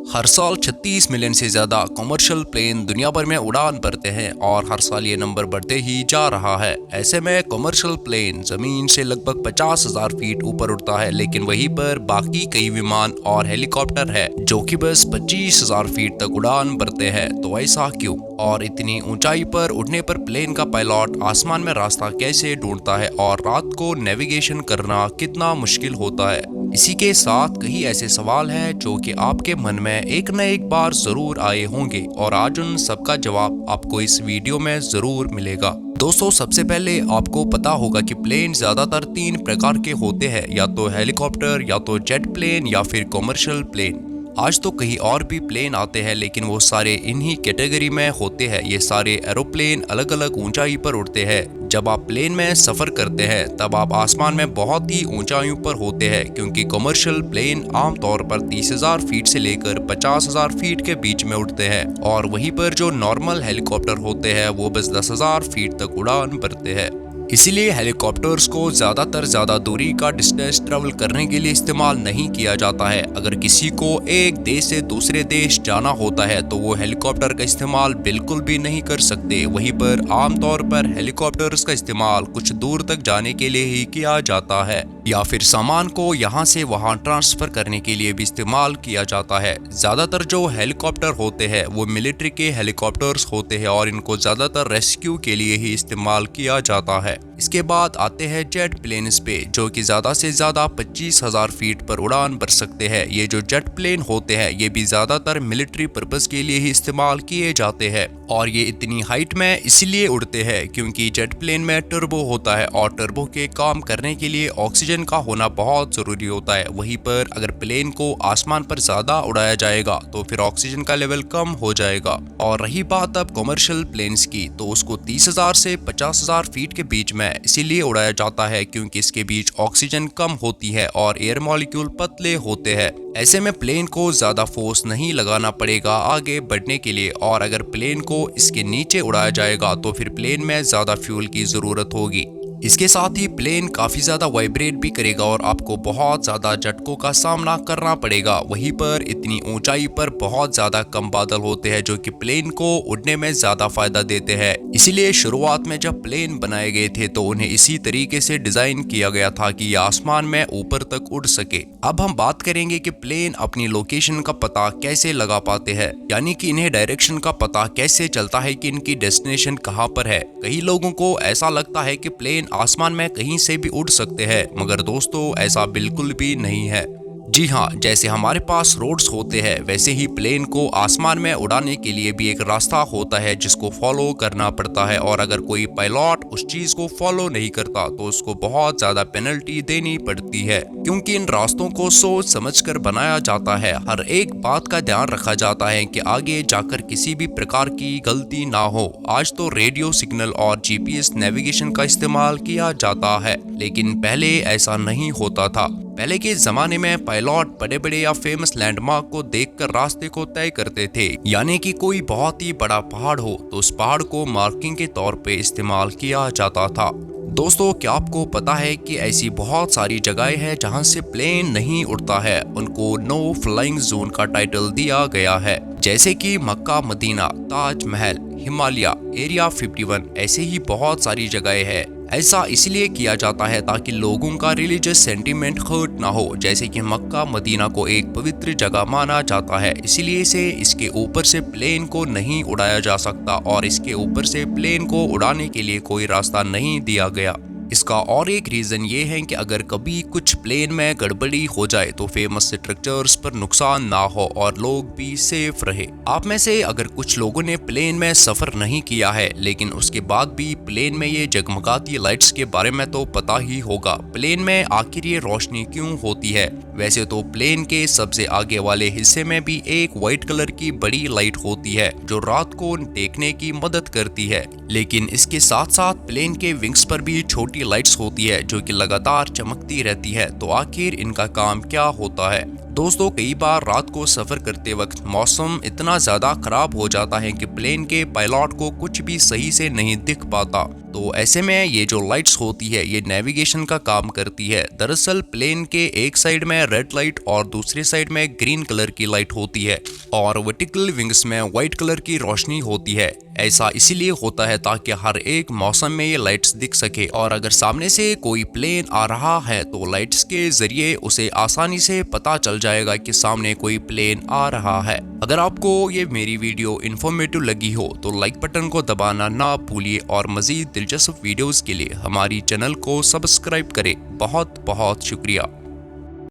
हर साल 36 मिलियन से ज्यादा कमर्शियल प्लेन दुनिया भर में उड़ान भरते हैं और हर साल ये नंबर बढ़ते ही जा रहा है। ऐसे में कमर्शियल प्लेन जमीन से लगभग 50,000 फीट ऊपर उड़ता है, लेकिन वहीं पर बाकी कई विमान और हेलीकॉप्टर है जो कि बस 25,000 फीट तक उड़ान भरते हैं। तो ऐसा क्यों? और इतनी ऊंचाई पर उड़ने पर प्लेन का पायलट आसमान में रास्ता कैसे ढूंढता है और रात को नेविगेशन करना कितना मुश्किल होता है? इसी के साथ कई ऐसे सवाल हैं जो कि आपके मन में एक न एक बार जरूर आए होंगे और आज उन सबका जवाब आपको इस वीडियो में जरूर मिलेगा। दोस्तों, सबसे पहले आपको पता होगा कि प्लेन ज्यादातर 3 प्रकार के होते हैं, या तो हेलीकॉप्टर, या तो जेट प्लेन, या फिर कमर्शियल प्लेन। आज तो कहीं और भी प्लेन आते हैं, लेकिन वो सारे इन्हीं कैटेगरी में होते हैं। ये सारे एरोप्लेन अलग अलग ऊंचाई पर उड़ते हैं। जब आप प्लेन में सफर करते हैं तब आप आसमान में बहुत ही ऊंचाइयों पर होते हैं, क्योंकि कमर्शियल प्लेन आमतौर पर 30,000 फीट से लेकर 50,000 फीट के बीच में उड़ते हैं, और वहीं पर जो नॉर्मल हेलीकॉप्टर होते हैं वो बस 10,000 फीट तक उड़ान भरते हैं। इसीलिए हेलीकॉप्टर्स को ज्यादा दूरी का डिस्टेंस ट्रेवल करने के लिए इस्तेमाल नहीं किया जाता है। अगर किसी को एक देश से दूसरे देश जाना होता है तो वो हेलीकॉप्टर का इस्तेमाल बिल्कुल भी नहीं कर सकते। वहीं पर आमतौर पर हेलीकॉप्टर्स का इस्तेमाल कुछ दूर तक जाने के लिए ही किया जाता है, या फिर सामान को यहाँ से वहाँ ट्रांसफर करने के लिए भी इस्तेमाल किया जाता है। ज्यादातर जो हेलीकॉप्टर होते हैं वो मिलिट्री के हेलीकॉप्टर्स होते हैं और इनको ज्यादातर रेस्क्यू के लिए ही इस्तेमाल किया जाता है। इसके बाद आते हैं जेट प्लेन्स पे, जो कि ज्यादा से ज्यादा 25,000 फीट पर उड़ान भर सकते हैं। ये जो जेट प्लेन होते हैं ये भी ज्यादातर मिलिट्री पर्पस के लिए ही इस्तेमाल किए जाते हैं, और ये इतनी हाइट में इसलिए उड़ते हैं क्योंकि जेट प्लेन में टर्बो होता है, और टर्बो के काम करने के लिए ऑक्सीजन का होना बहुत जरूरी होता है। वहीं पर अगर प्लेन को आसमान पर ज्यादा उड़ाया जाएगा तो फिर ऑक्सीजन का लेवल कम हो जाएगा। और रही बात अब कमर्शियल प्लेन्स की, तो उसको 30,000 से 50,000 फीट के बीच में इसीलिए उड़ाया जाता है क्योंकि इसके बीच ऑक्सीजन कम होती है और एयर मॉलिक्यूल पतले होते हैं। ऐसे में प्लेन को ज्यादा फोर्स नहीं लगाना पड़ेगा आगे बढ़ने के लिए, और अगर प्लेन को इसके नीचे उड़ाया जाएगा तो फिर प्लेन में ज्यादा फ्यूल की जरूरत होगी। इसके साथ ही प्लेन काफी ज्यादा वाइब्रेट भी करेगा और आपको बहुत ज्यादा झटकों का सामना करना पड़ेगा। वहीं पर इतनी ऊंचाई पर बहुत ज्यादा कम बादल होते हैं जो कि प्लेन को उड़ने में ज्यादा फायदा देते हैं। इसीलिए शुरुआत में जब प्लेन बनाए गए थे तो उन्हें इसी तरीके से डिजाइन किया गया था कि ये आसमान में ऊपर तक उड़ सके। अब हम बात करेंगे कि प्लेन अपनी लोकेशन का पता कैसे लगा पाते हैं, यानी कि इन्हें डायरेक्शन का पता कैसे चलता है कि इनकी डेस्टिनेशन कहाँ पर है। कई लोगों को ऐसा लगता है कि प्लेन आसमान में कहीं से भी उड़ सकते हैं, मगर दोस्तों ऐसा बिल्कुल भी नहीं है। जी हाँ, जैसे हमारे पास रोड्स होते हैं वैसे ही प्लेन को आसमान में उड़ाने के लिए भी एक रास्ता होता है जिसको फॉलो करना पड़ता है, और अगर कोई पायलट उस चीज को फॉलो नहीं करता तो उसको बहुत ज्यादा पेनल्टी देनी पड़ती है, क्योंकि इन रास्तों को सोच समझकर बनाया जाता है। हर एक बात का ध्यान रखा जाता है कि आगे जाकर किसी भी प्रकार की गलती ना हो। आज तो रेडियो सिग्नल और जीपीएस नेविगेशन का इस्तेमाल किया जाता है, लेकिन पहले ऐसा नहीं होता था। पहले के जमाने में पायलट बड़े बड़े या फेमस लैंडमार्क को देखकर रास्ते को तय करते थे, यानी कि कोई बहुत ही बड़ा पहाड़ हो तो उस पहाड़ को मार्किंग के तौर पे इस्तेमाल किया जाता था। दोस्तों, क्या आपको पता है कि ऐसी बहुत सारी जगहें हैं जहां से प्लेन नहीं उड़ता है, उनको नो फ्लाइंग जोन का टाइटल दिया गया है, जैसे कि मक्का, मदीना, ताजमहल, हिमालय, एरिया 51। ऐसे ही बहुत सारी जगहें हैं। ऐसा इसलिए किया जाता है ताकि लोगों का रिलीजियस सेंटीमेंट हर्ट ना हो। जैसे कि मक्का मदीना को एक पवित्र जगह माना जाता है, इसलिए से इसके ऊपर से प्लेन को नहीं उड़ाया जा सकता, और इसके ऊपर से प्लेन को उड़ाने के लिए कोई रास्ता नहीं दिया गया। इसका और एक रीजन ये है कि अगर कभी कुछ प्लेन में गड़बड़ी हो जाए तो फेमस स्ट्रक्चर्स पर नुकसान ना हो और लोग भी सेफ रहे। आप में से अगर कुछ लोगों ने प्लेन में सफर नहीं किया है, लेकिन उसके बाद भी प्लेन में ये जगमगाती लाइट्स के बारे में तो पता ही होगा। प्लेन में आखिर ये रोशनी क्यों होती है? वैसे तो प्लेन के सबसे आगे वाले हिस्से में भी एक व्हाइट कलर की बड़ी लाइट होती है जो रात को देखने की मदद करती है, लेकिन इसके साथ साथ प्लेन के विंग्स पर भी छोटी लाइट्स होती है जो कि लगातार चमकती रहती है। तो आखिर इनका काम क्या होता है? दोस्तों कई बार रात को सफर करते वक्त मौसम इतना ज्यादा खराब हो जाता है कि प्लेन के पायलट को कुछ भी सही से नहीं दिख पाता। तो ऐसे में ये जो लाइट्स होती है ये नेविगेशन का काम करती है। दरअसल प्लेन के एक साइड में रेड लाइट और दूसरी साइड में ग्रीन कलर की लाइट होती है और वर्टिकल विंग्स में व्हाइट कलर की रोशनी होती है। ऐसा इसीलिए होता है ताकि हर एक मौसम में ये लाइट्स दिख सके और अगर सामने से कोई प्लेन आ रहा है तो लाइट्स के जरिए उसे आसानी से पता चल जाएगा कि सामने कोई प्लेन आ रहा है। अगर आपको ये मेरी वीडियो इन्फॉर्मेटिव लगी हो तो लाइक बटन को दबाना ना भूलिए और मजीद दिलचस्प वीडियोस के लिए हमारी चैनल को सब्सक्राइब करें। बहुत बहुत शुक्रिया।